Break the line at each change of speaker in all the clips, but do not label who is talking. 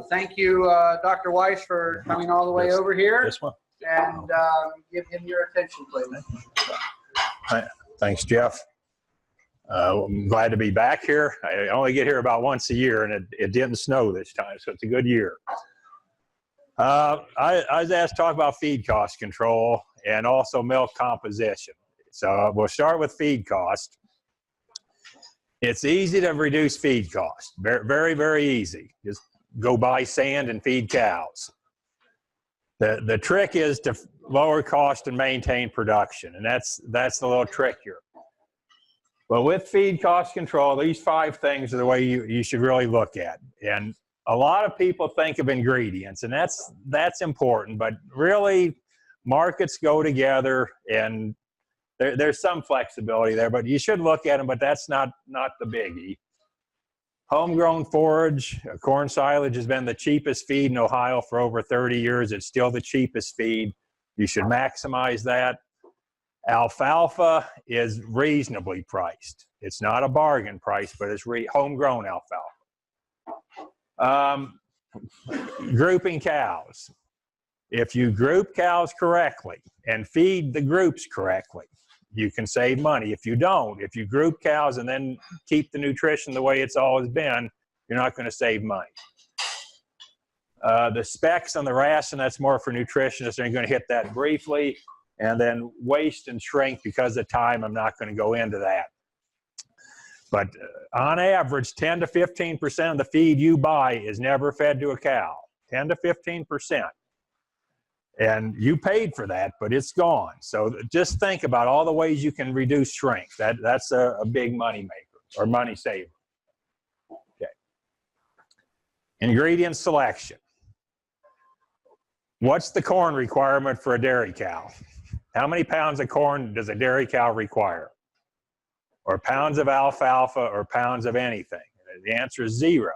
Thank you, Dr. Weiss, for coming all the way over here.
This one.
And give him your attention, please.
Thanks, Jeff. I'm glad to be back here. I only get here about once a year, and it didn't snow this time, so it's a good year. I was asked to talk about feed cost control and also milk composition. So we'll start with feed cost. It's easy to reduce feed cost. Very, very easy. Just go buy sand and feed cows. The trick is to lower cost and maintain production, and that's the little trick here. But with feed cost control, these 5 things are the way you should really look at. And a lot of people think of ingredients, and that's important, but really markets go together, and there's some flexibility there, but you should look at them, but that's not the biggie. Homegrown forage, corn silage has been the cheapest feed in Ohio for over 30 years. It's still the cheapest feed. You should maximize that. Alfalfa is reasonably priced. It's not a bargain price, but it's homegrown alfalfa. Grouping cows. If you group cows correctly and feed the groups correctly, you can save money. If you don't, if you group cows and then keep the nutrition the way it's always been, you're not going to save money. The specs on the ration, that's more for nutritionists. I'm going to hit that briefly. And then waste and shrink, because of time, I'm not going to go into that. But on average, 10 to 15% of the feed you buy is never fed to a cow. 10 to 15%. And you paid for that, but it's gone. So just think about all the ways you can reduce shrink. That's a big money maker or money saver. Okay. Ingredient selection. What's the corn requirement for a dairy cow? How many pounds of corn does a dairy cow require? Or pounds of alfalfa or pounds of anything? The answer is 0.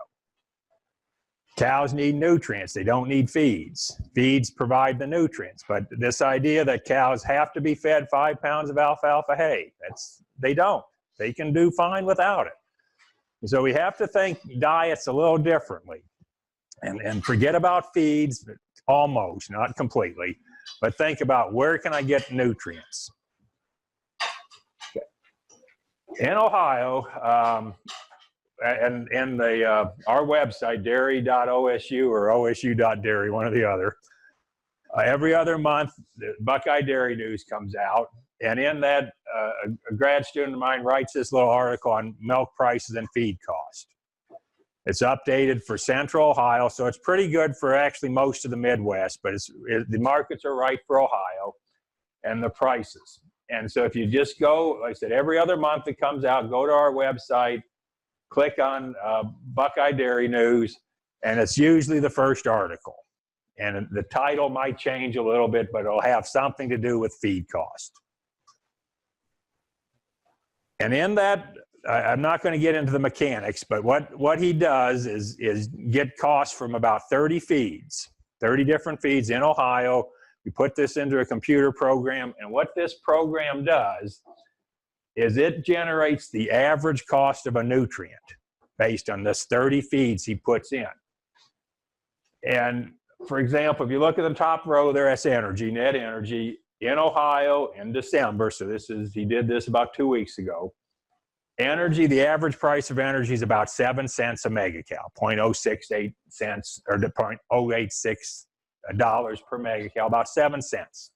Cows need nutrients. They don't need feeds. Feeds provide the nutrients. But this idea that cows have to be fed 5 pounds of alfalfa hay, they don't. They can do fine without it. So we have to think diets a little differently. And forget about feeds, almost, not completely. But think about, where can I get nutrients? Okay. In Ohio, and in our website, dairy.osu or osu.dairy, one or the other, every other month, the Buckeye Dairy News comes out. And in that, a grad student of mine writes this little article on milk prices and feed cost. It's updated for Central Ohio, so it's pretty good for actually most of the Midwest, but the markets are right for Ohio and the prices. And so if you just go, like I said, every other month it comes out, go to our website, click on Buckeye Dairy News, and it's usually the first article. And the title might change a little bit, but it'll have something to do with feed cost. And in that, I'm not going to get into the mechanics, but what he does is get costs from about 30 feeds, 30 different feeds in Ohio. We put this into a computer program, and what this program does is it generates the average cost of a nutrient based on this 30 feeds he puts in. And for example, if you look at the top row there, that's energy, net energy in Ohio in December. So he did this about 2 weeks ago. Energy, the average price of energy is about 7 cents a megacal, 0.068 cents or $0.086 per megacal, about 7 cents.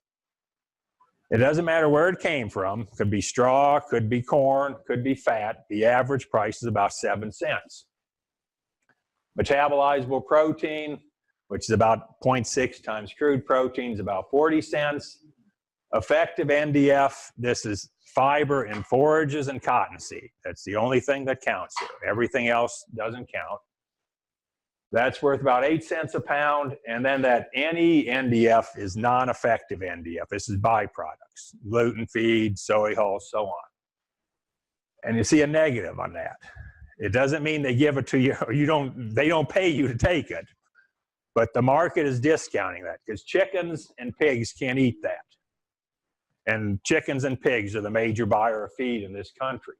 It doesn't matter where it came from. Could be straw, could be corn, could be fat. The average price is about 7 cents. Metabolizable protein, which is about 0.6 times crude protein, is about 40 cents. Effective NDF, this is fiber in forages and cottonseed. That's the only thing that counts here. Everything else doesn't count. That's worth about 8 cents a pound. And then that NENDF is non-effective NDF. This is byproducts, gluten feed, soy hulls, so on. And you see a negative on that. It doesn't mean they give it to you, or they don't pay you to take it. But the market is discounting that because chickens and pigs can't eat that. And chickens and pigs are the major buyer of feed in this country.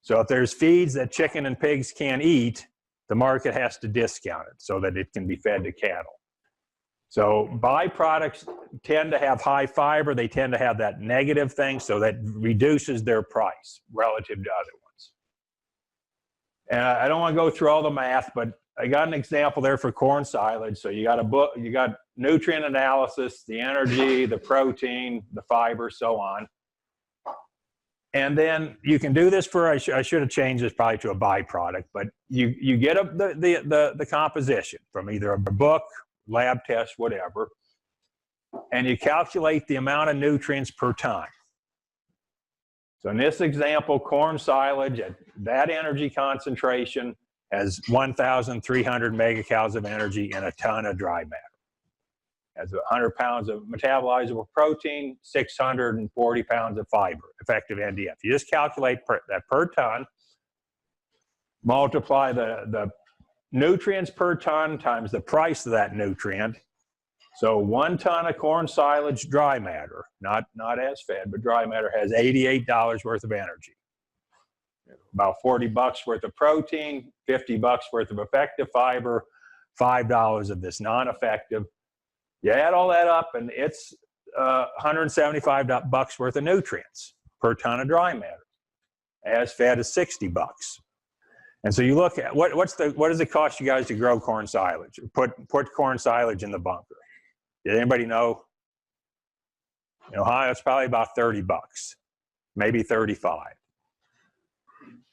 So if there's feeds that chicken and pigs can't eat, the market has to discount it so that it can be fed to cattle. So byproducts tend to have high fiber. They tend to have that negative thing, so that reduces their price relative to other ones. And I don't want to go through all the math, but I got an example there for corn silage. So you got nutrient analysis, the energy, the protein, the fiber, so on. And then you can do this for, I should have changed this probably to a byproduct, but you get the composition from either a book, lab test, whatever, and you calculate the amount of nutrients per ton. So in this example, corn silage at that energy concentration has 1,300 megacals of energy in a ton of dry matter. Has 100 pounds of metabolizable protein, 640 pounds of fiber, effective NDF. You just calculate that per ton, multiply the nutrients per ton times the price of that nutrient. So 1 ton of corn silage dry matter, not as fed, but dry matter, has $88 worth of energy. About $40 worth of protein, $50 worth of effective fiber, $5 of this non-effective. You add all that up, and it's $175 worth of nutrients per ton of dry matter. As fed is $60. And so you look at what does it cost you guys to grow corn silage? Put corn silage in the bunker. Did anybody know? In Ohio, it's probably about $30, maybe 35.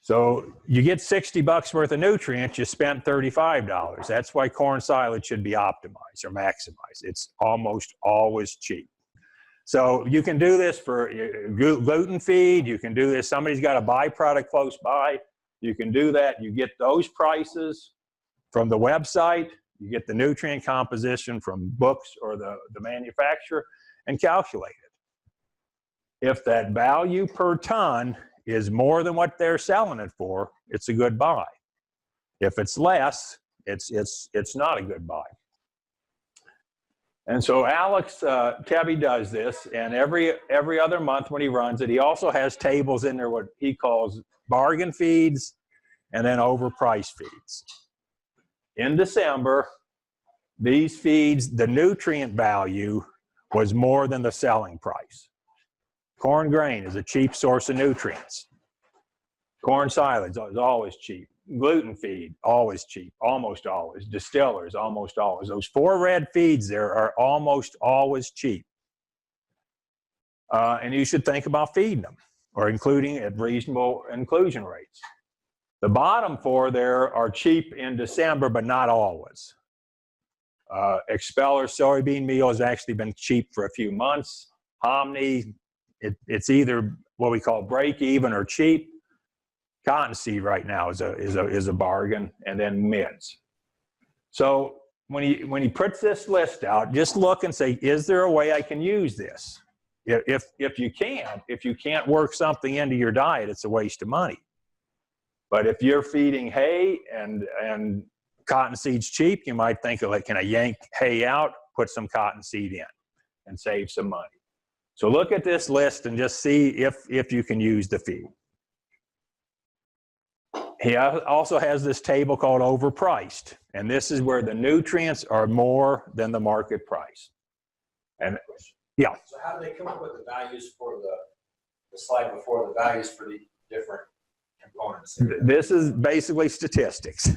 So you get $60 worth of nutrients, you spent $35. That's why corn silage should be optimized or maximized. It's almost always cheap. So you can do this for gluten feed. You can do this. Somebody's got a byproduct close by. You can do that. You get those prices from the website. You get the nutrient composition from books or the manufacturer and calculate it. If that value per ton is more than what they're selling it for, it's a good buy. If it's less, it's not a good buy. And so Alex Tebby does this, and every other month when he runs it, he also has tables in there what he calls bargain feeds and then overpriced feeds. In December, these feeds, the nutrient value was more than the selling price. Corn grain is a cheap source of nutrients. Corn silage is always cheap. Gluten feed, always cheap, almost always. Distillers, almost always. Those 4 red feeds there are almost always cheap. And you should think about feeding them or including at reasonable inclusion rates. The bottom 4 there are cheap in December, but not always. Expeller soybean meal has actually been cheap for a few months. Hominy, it's either what we call break even or cheap. Cottonseed right now is a bargain, and then mids. So when he puts this list out, just look and say, is there a way I can use this? If you can't work something into your diet, it's a waste of money. But if you're feeding hay and cottonseed's cheap, you might think, like, can I yank hay out, put some cottonseed in, and save some money? So look at this list and just see if you can use the feed. He also has this table called overpriced, and this is where the nutrients are more than the market price. And yeah.
So how do they come up with the values for the slide before, the values for the different components?
This is basically statistics.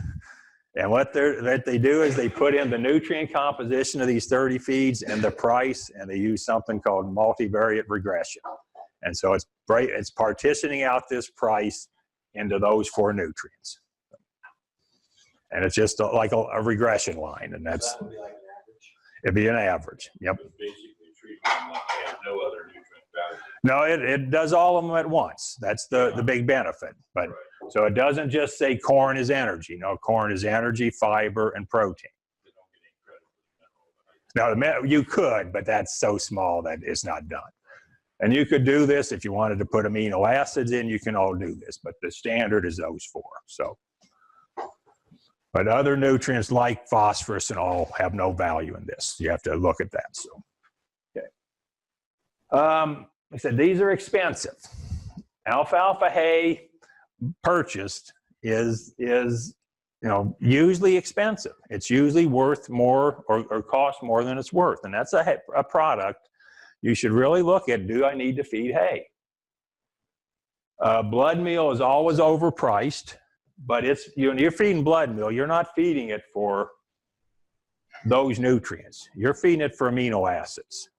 And what they do is they put in the nutrient composition of these 30 feeds and the price, and they use something called multivariate regression. And so it's partitioning out this price into those 4 nutrients. And it's just like a regression line, and that's,
so that would be like an average?
It'd be an average, yep.
It's basically treating them like they have no other nutrient value.
No, it does all of them at once. That's the big benefit. But
Right.
so it doesn't just say corn is energy. No, corn is energy, fiber, and protein.
They don't get any credit for the mineral.
Now, you could, but that's so small that it's not done. And you could do this if you wanted to put amino acids in. You can all do this, but the standard is those 4. So, but other nutrients like phosphorus and all have no value in this. You have to look at that. So, okay. I said these are expensive. Alfalfa hay purchased is usually expensive. It's usually worth more or cost more than it's worth. And that's a product you should really look at. Do I need to feed hay? Blood meal is always overpriced, but you're feeding blood meal, you're not feeding it for those nutrients. You're feeding it for amino acids.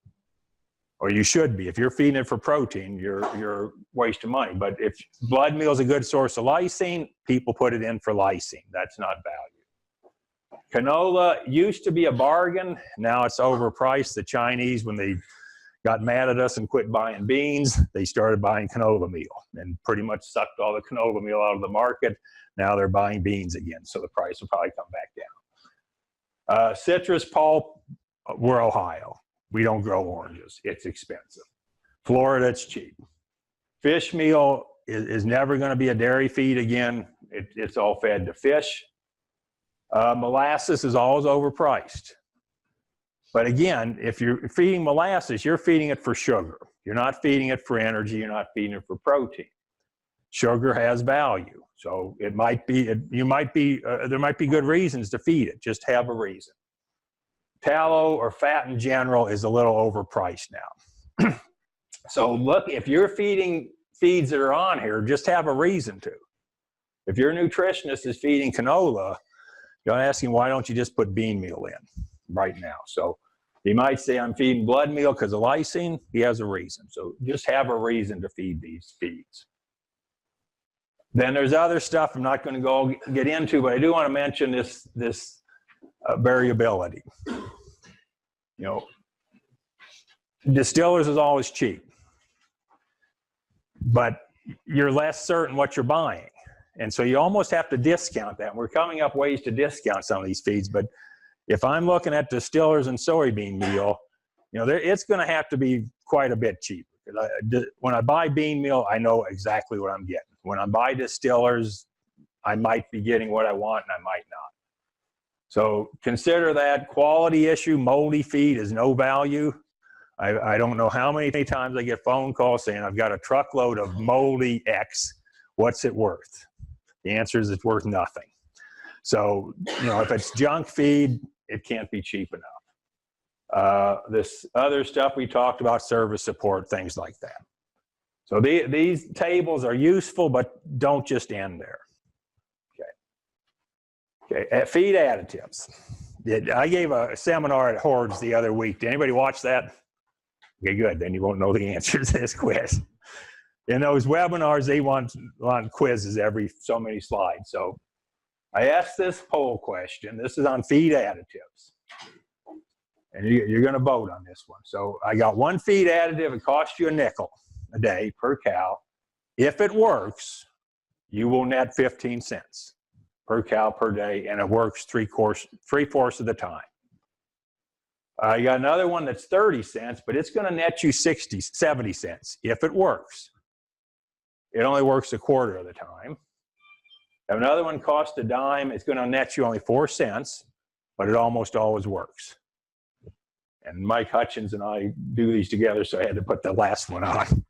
Or you should be. If you're feeding it for protein, you're wasting money. But if blood meal is a good source of lysine, people put it in for lysine. That's not value. Canola used to be a bargain. Now it's overpriced. The Chinese, when they got mad at us and quit buying beans, they started buying canola meal and pretty much sucked all the canola meal out of the market. Now they're buying beans again, so the price will probably come back down. Citrus pulp, we're Ohio. We don't grow oranges. It's expensive. Florida, it's cheap. Fish meal is never going to be a dairy feed again. It's all fed to fish. Molasses is always overpriced. But again, if you're feeding molasses, you're feeding it for sugar. You're not feeding it for energy. You're not feeding it for protein. Sugar has value. So there might be good reasons to feed it. Just have a reason. Tallow or fat in general is a little overpriced now. So look, if you're feeding feeds that are on here, just have a reason to. If your nutritionist is feeding canola, you're asking, why don't you just put bean meal in right now? So he might say, I'm feeding blood meal because of lysine. He has a reason. So just have a reason to feed these feeds. Then there's other stuff I'm not going to get into, but I do want to mention this variability. Distillers is always cheap, but you're less certain what you're buying. And so you almost have to discount that. We're coming up ways to discount some of these feeds, but if I'm looking at distillers and soybean meal, it's going to have to be quite a bit cheaper. When I buy bean meal, I know exactly what I'm getting. When I buy distillers, I might be getting what I want and I might not. So consider that quality issue. Moldy feed is no value. I don't know how many times I get phone calls saying, I've got a truckload of moldy X. What's it worth? The answer is it's worth nothing. So, if it's junk feed, it can't be cheap enough. This other stuff we talked about, service support, things like that. So these tables are useful, but don't just end there. Okay. Feed additives. I gave a seminar at Hordes the other week. Did anybody watch that? Okay, good. Then you won't know the answer to this quiz. In those webinars, they want quizzes every so many slides. So I asked this poll question. This is on feed additives. And you're going to vote on this one. So I got one feed additive. It costs you $0.05 a day per cow. If it works, you will net 15 cents per cow per day, and it works three-fourths of the time. I got another one that's 30 cents, but it's going to net you 70 cents if it works. It only works a quarter of the time. Another one costs $0.10. It's going to net you only 4 cents, but it almost always works. And Mike Hutchins and I do these together, so I had to put the last one on.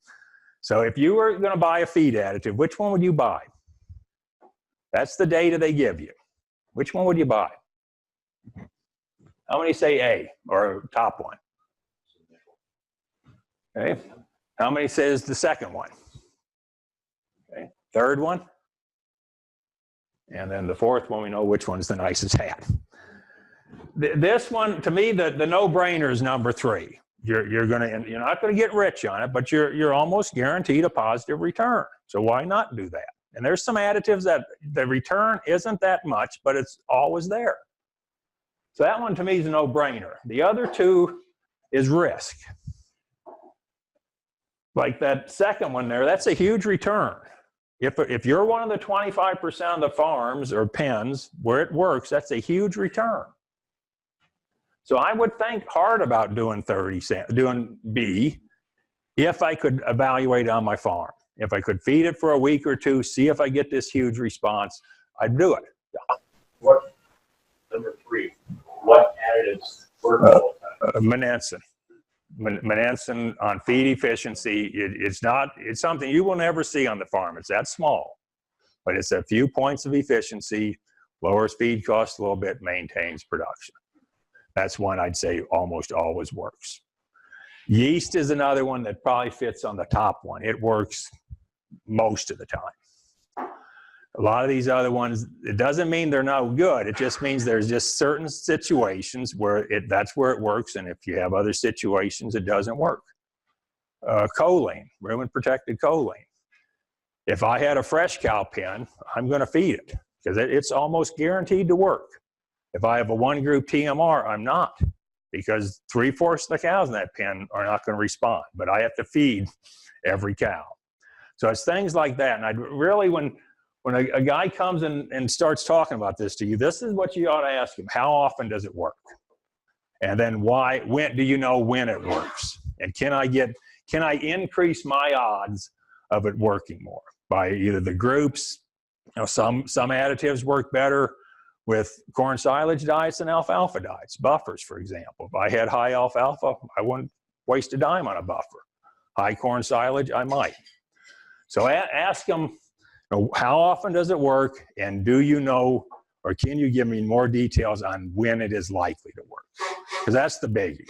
So if you were going to buy a feed additive, which one would you buy? That's the data they give you. Which one would you buy? How many say A, or top one? Okay. How many says the second one? Okay. Third one? And then the fourth one, we know which one's the nicest hat. This one, to me, the no-brainer is number 3. You're not going to get rich on it, but you're almost guaranteed a positive return. So why not do that? And there's some additives that the return isn't that much, but it's always there. So that one to me is a no-brainer. The other two is risk. Like that second one there, that's a huge return. If you're one of the 25% of the farms or pens where it works, that's a huge return. So I would think hard about doing doing B if I could evaluate on my farm. If I could feed it for a week or two, see if I get this huge response, I'd do it.
What, number 3, what additives work all the time?
Monensin. Monensin on feed efficiency, it's something you will never see on the farm. It's that small, but it's a few points of efficiency Lowers feed costs a little bit, maintains production. That's one I'd say almost always works. Yeast is another one that probably fits on the top one. It works most of the time. A lot of these other ones, it doesn't mean they're no good. It just means there's just certain situations where that's where it works, and if you have other situations, it doesn't work. Choline, rumen protected choline. If I had a fresh cow pen, I'm going to feed it because it's almost guaranteed to work. If I have a one group TMR, I'm not, because 3/4 of the cows in that pen are not going to respond, but I have to feed every cow. So it's things like that. And I'd really, when a guy comes in and starts talking about this to you, this is what you ought to ask him. How often does it work? And then when do you know when it works? And can I increase my odds of it working more by either the groups? You know, some additives work better with corn silage diets than alfalfa diets. Buffers, for example. If I had high alfalfa, I wouldn't waste a dime on a buffer. High corn silage, I might. So ask them, you know, how often does it work, and do you know, or can you give me more details on when it is likely to work? Because that's the biggie.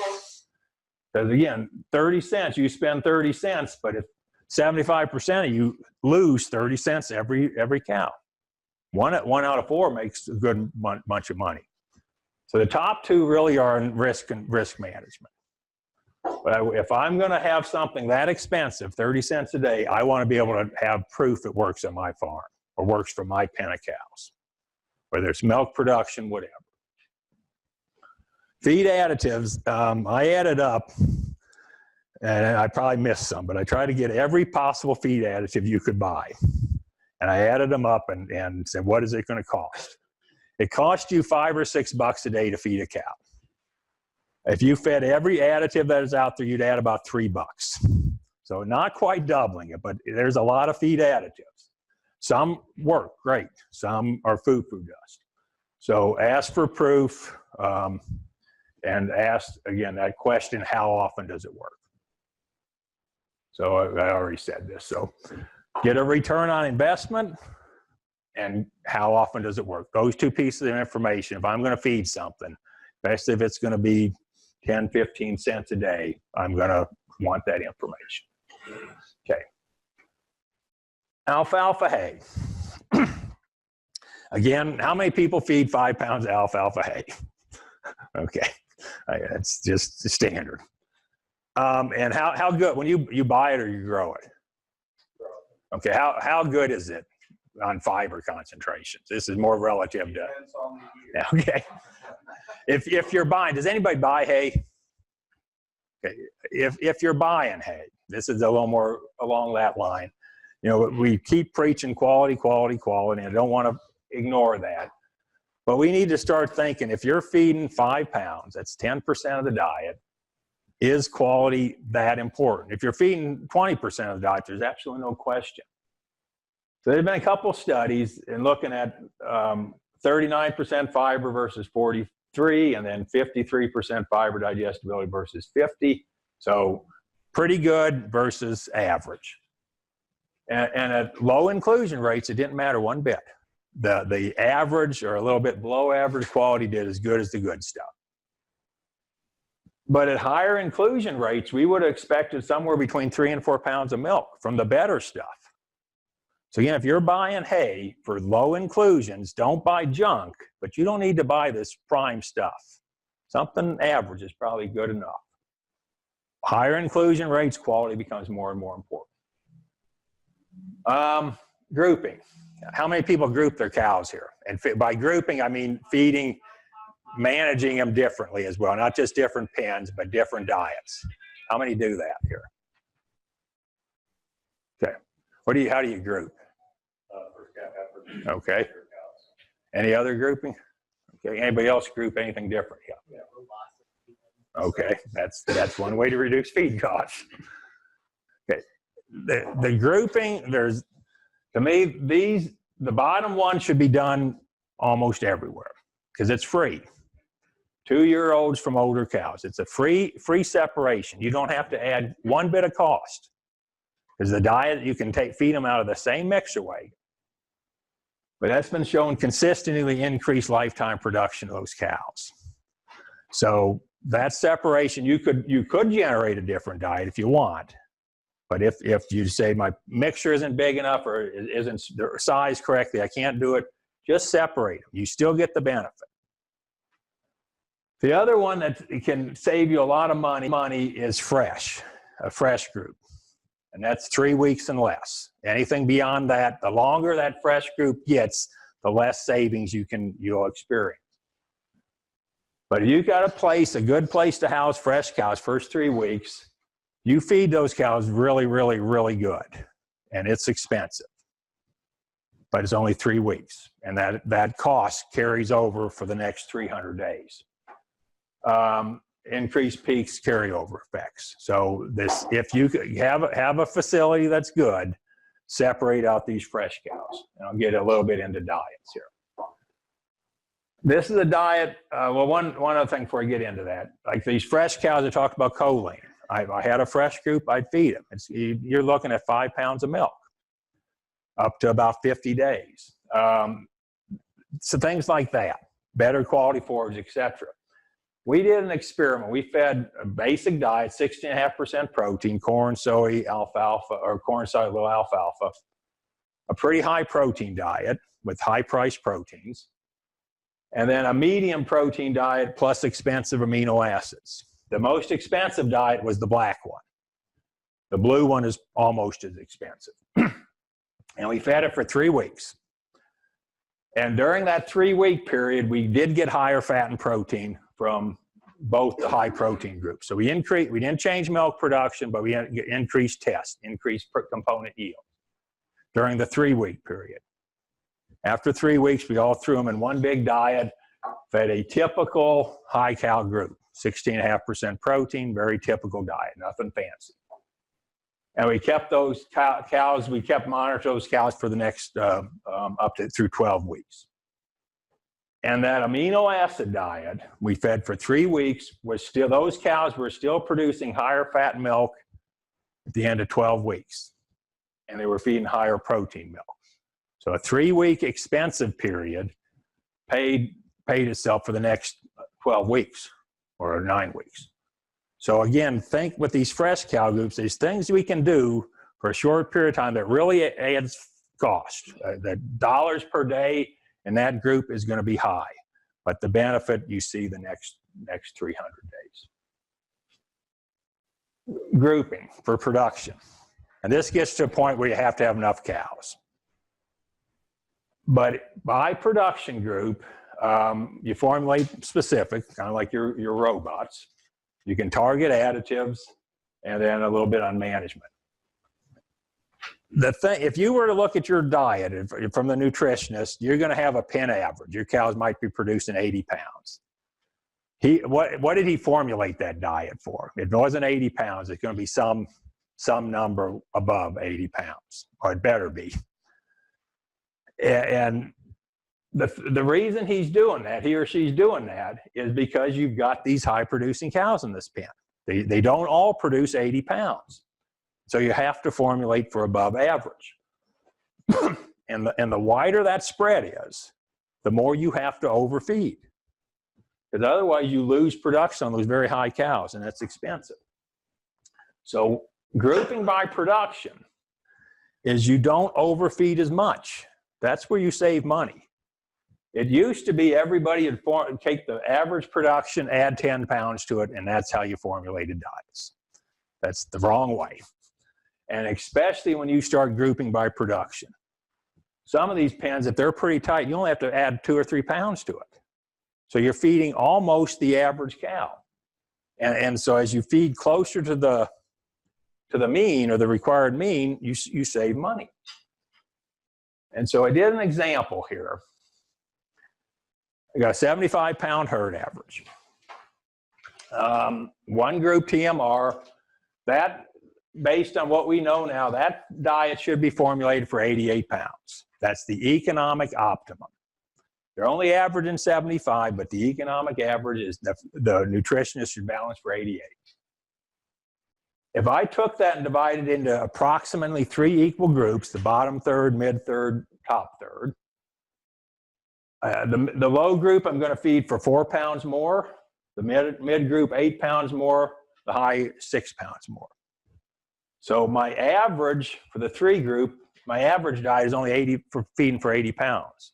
Because again, 30 cents, you spend 30 cents, but if 75% of you lose 30 cents every cow. One out of 4 makes a good bunch of money. So the top two really are in risk management. But if I'm going to have something that expensive, 30 cents a day, I want to be able to have proof it works on my farm or works for my pen of cows, whether it's milk production, whatever. Feed additives, I added up, and I probably missed some, but I tried to get every possible feed additive you could buy. And I added them up and said, what is it going to cost? It costs you $5 or $6 a day to feed a cow. If you fed every additive that is out there, you'd add about $3. So not quite doubling it, but there's a lot of feed additives. Some work great. Some are foo-foo dust. So ask for proof and ask, again, that question, how often does it work? So I already said this. So get a return on investment and how often does it work? Those two pieces of information. If I'm going to feed something, especially if it's going to be 10, 15 cents a day, I'm going to want that information. Okay. Alfalfa hay. Again, how many people feed 5 pounds of alfalfa hay? Okay. That's just the standard. And how good, when you buy it or you grow it? Okay, how good is it on fiber concentrations? This is more relative to, okay. If you're buying, does anybody buy hay? Okay, if you're buying hay, this is a little more along that line. You know, we keep preaching quality, and I don't want to ignore that. But we need to start thinking, if you're feeding 5 pounds, that's 10% of the diet, is quality that important? If you're feeding 20% of the diet, there's absolutely no question. So there have been a couple studies in looking at 39% fiber versus 43, and then 53% fiber digestibility versus 50. So pretty good versus average. And at low inclusion rates, it didn't matter one bit. The average or a little bit below average quality did as good as the good stuff. But at higher inclusion rates, we would have expected somewhere between 3 and 4 pounds of milk from the better stuff. So again, if you're buying hay for low inclusions, don't buy junk, but you don't need to buy this prime stuff. Something average is probably good enough. Higher inclusion rates, quality becomes more and more important. Grouping. How many people group their cows here? And by grouping, I mean feeding, managing them differently as well, not just different pens, but different diets. How many do that here? Okay. How do you group? Okay. Any other grouping? Okay. Anybody else group anything different? Yeah. Okay. That's one way to reduce feed costs. Okay. The grouping, to me, the bottom one should be done almost everywhere because it's free. 2-year-olds from older cows. It's a free separation. You don't have to add one bit of cost because the diet, you can feed them out of the same mixer weight. But that's been shown consistently increase lifetime production of those cows. So that separation, you could generate a different diet if you want. But if you say my mixture isn't big enough or isn't sized correctly, I can't do it, just separate them. You still get the benefit. The other one that can save you a lot of money is fresh, a fresh group. And that's 3 weeks and less. Anything beyond that, the longer that fresh group gets, the less savings you'll experience. But if you've got a good place to house fresh cows first 3 weeks, you feed those cows really, really, really good. And it's expensive. But it's only 3 weeks. And that cost carries over for the next 300 days. Increased peaks, carryover effects. So if you have a facility that's good, separate out these fresh cows. And I'll get a little bit into diets here. This is a diet. Well, one other thing before I get into that, like these fresh cows, I talked about choline. I had a fresh group, I'd feed them. You're looking at 5 pounds of milk, up to about 50 days. So things like that, better quality forage, etc. We did an experiment. We fed a basic diet, 16.5% protein, corn, soy, alfalfa, or corn, soy, little alfalfa, a pretty high protein diet with high priced proteins, and then a medium protein diet plus expensive amino acids. The most expensive diet was the black one. The blue one is almost as expensive. And we fed it for 3 weeks. And during that 3-week period, we did get higher fat and protein from both the high protein groups. So we didn't change milk production, but we increased increased component yield during the 3-week period. After 3 weeks, we all threw them in one big diet, fed a typical high cow group, 16.5% protein, very typical diet, nothing fancy. And we kept those cows, we kept monitoring those cows for the next, through 12 weeks. And that amino acid diet we fed for 3 weeks those cows were still producing higher fat milk at the end of 12 weeks. And they were feeding higher protein milk. So a 3-week expensive period paid itself for the next 12 weeks or 9 weeks. So again, think with these fresh cow groups, there's things we can do for a short period of time that really adds cost. The dollars per day in that group is going to be high, but the benefit you see the next 300 days. Grouping for production. And this gets to a point where you have to have enough cows. But by production group, you formulate specific, kind of like your robots. You can target additives and then a little bit on management. The thing, if you were to look at your diet from the nutritionist, you're going to have a pen average. Your cows might be producing 80 pounds. What did he formulate that diet for? If it wasn't 80 pounds, it's going to be some number above 80 pounds, or it better be. And the reason he's doing that, he or she's doing that, is because you've got these high producing cows in this pen. They don't all produce 80 pounds. So you have to formulate for above average. and the wider that spread is, the more you have to overfeed. Because otherwise you lose production on those very high cows, and that's expensive. So grouping by production is you don't overfeed as much. That's where you save money. It used to be everybody would take the average production, add 10 pounds to it, and that's how you formulated diets. That's the wrong way. And especially when you start grouping by production. Some of these pens, if they're pretty tight, you only have to add 2 or 3 pounds to it. So you're feeding almost the average cow. And so as you feed closer to the mean, or the required mean, you save money. And so I did an example here. I got a 75-pound herd average. One group TMR, that, based on what we know now, that diet should be formulated for 88 pounds. That's the economic optimum. They're only averaging 75, but the economic average is the nutritionist should balance for 88. If I took that and divided into approximately 3 equal groups, the bottom third, mid third, top third, The low group, I'm going to feed for 4 pounds more. The mid group, 8 pounds more. The high, 6 pounds more. So my average for the 3 group, my average diet is only feeding for 80 pounds.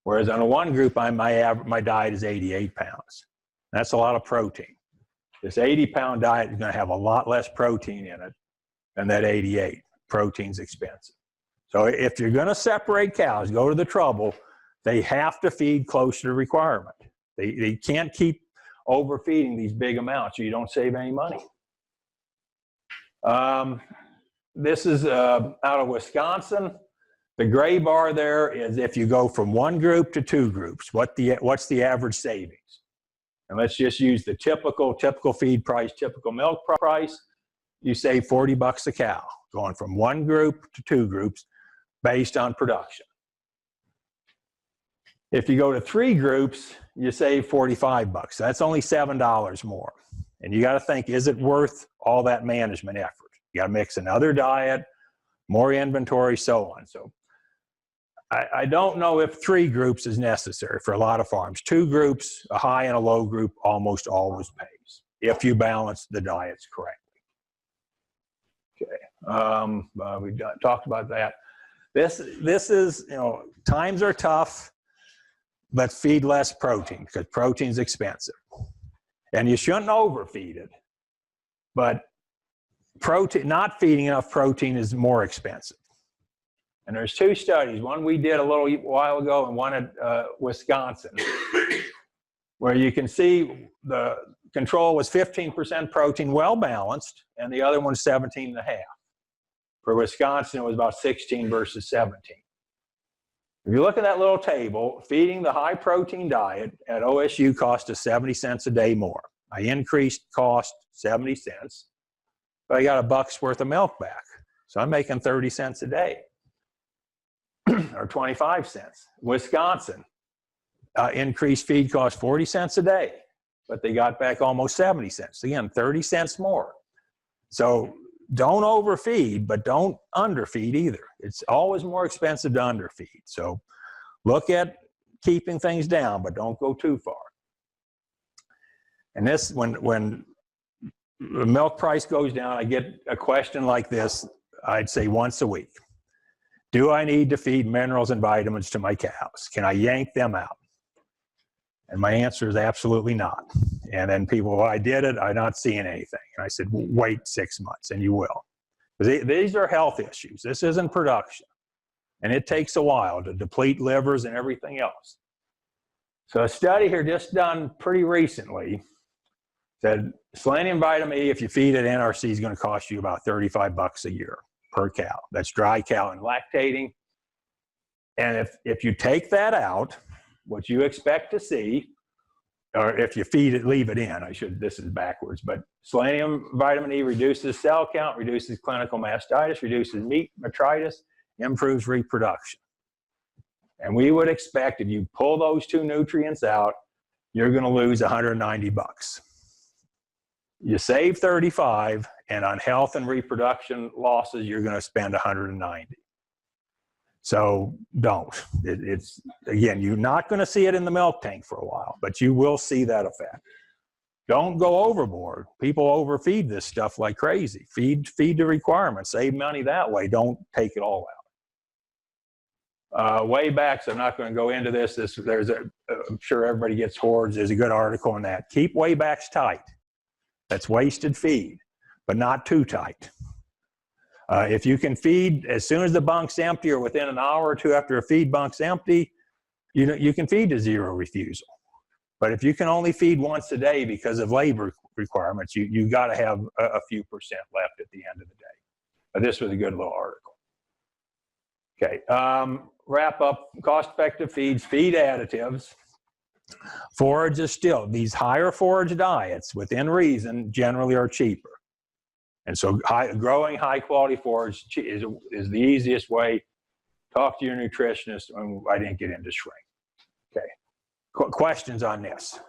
Whereas on a 1 group, my diet is 88 pounds. That's a lot of protein. This 80-pound diet is going to have a lot less protein in it than that 88. Protein's expensive. So if you're going to separate cows, go to the trouble, they have to feed close to the requirement. They can't keep overfeeding these big amounts, or you don't save any money. This is out of Wisconsin. The gray bar there is if you go from 1 group to 2 groups, what's the average savings? And let's just use the typical feed price, typical milk price. You save $40 a cow, going from 1 group to 2 groups based on production. If you go to 3 groups, you save $45. That's only $7 more. And you got to think, is it worth all that management effort? You got to mix another diet, more inventory, so on. So I don't know if 3 groups is necessary for a lot of farms. 2 groups, a high and a low group, almost always pays if you balance the diets correctly. Okay, we talked about that. This is, times are tough. Let's feed less protein because protein's expensive. And you shouldn't overfeed it. But not feeding enough protein is more expensive. And there's 2 studies, one we did a little while ago and one at Wisconsin, where you can see the control was 15% protein, well balanced, and the other one's 17.5. For Wisconsin, it was about 16 versus 17. If you look at that little table, feeding the high protein diet at OSU cost us 70 cents a day more. I increased cost 70 cents, but I got $1 worth of milk back. So I'm making 30 cents a day, or 25 cents. Wisconsin increased feed cost 40 cents a day, but they got back almost 70 cents. Again, 30 cents more. So don't overfeed, but don't underfeed either. It's always more expensive to underfeed. So look at keeping things down, but don't go too far. And this, when the milk price goes down, I get a question like this, I'd say once a week. Do I need to feed minerals and vitamins to my cows? Can I yank them out? And my answer is absolutely not. And then people, well, I did it, I'm not seeing anything. And I said, well, wait 6 months and you will. These are health issues. This isn't production. And it takes a while to deplete livers and everything else. So a study here just done pretty recently said selenium vitamin E, if you feed it, NRC is going to cost you about $35 a year per cow. That's dry cow and lactating. And if you take that out, what you expect to see, or if you feed it, leave it in, this is backwards, but selenium vitamin E reduces cell count, reduces clinical mastitis, reduces meat metritis, improves reproduction. And we would expect if you pull those 2 nutrients out, you're going to lose $190. You save 35, and on health and reproduction losses, you're going to spend 190. So don't. It's again, you're not going to see it in the milk tank for a while, but you will see that effect. Don't go overboard. People overfeed this stuff like crazy. Feed the requirements. Save money that way. Don't take it all out. Weigh-backs, I'm not going to go into this. I'm sure everybody gets hordes. There's a good article on that. Keep weigh-backs tight. That's wasted feed, but not too tight. If you can feed as soon as the bunk's empty or within an hour or 2 after a feed bunk's empty, you can feed to zero refusal. But if you can only feed once a day because of labor requirements, you got to have a few percent left at the end of the day. But this was a good little article. Okay, wrap up, cost-effective feeds, feed additives. Forage is still, these higher forage diets within reason generally are cheaper. And so growing high quality forage is the easiest way. Talk to your nutritionist. I didn't get into shrink. Okay. Questions on this?